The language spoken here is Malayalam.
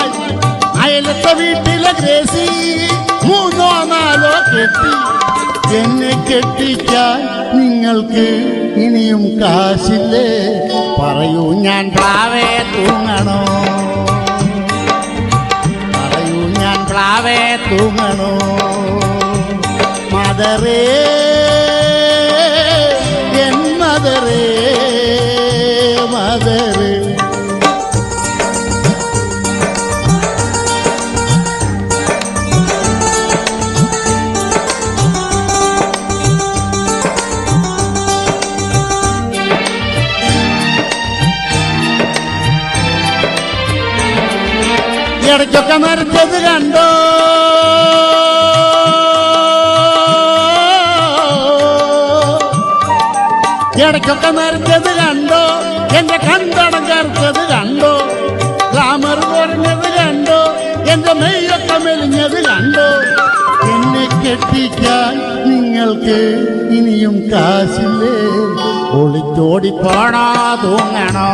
വർഷമായി അയലത്തെ വീട്ടിലെ ഗ്രേസി 3 or 4 കെട്ടി. എന്നെ കെട്ടിക്കാൻ നിങ്ങൾക്ക് ഇനിയും കാശില്ലേ? പറയൂ ഞാൻ പ്ലാവേ തൂങ്ങണോ? പറയൂ ഞാൻ പ്ലാവേ തൂങ്ങണോ? മദറേ എൻ മദറേ മദറേ. ഇടയ്ക്കൊക്കെ നരച്ചത് കണ്ടോ? ഇടയ്ക്കൊക്കെ നരച്ചത് കണ്ടോ? എന്റെ കണ്ടടം കറുത്തത് കണ്ടോ? ഗ്ലാമർ കുറഞ്ഞത് കണ്ടോ? എന്റെ മെയ്യൊക്കെ മെലിഞ്ഞത് കണ്ടോ? എന്നെ കെട്ടിക്കാൻ നിങ്ങൾക്ക് ഇനിയും കാശില്ലേ? ഒളിച്ചോടി പോണോ തൂങ്ങണോ?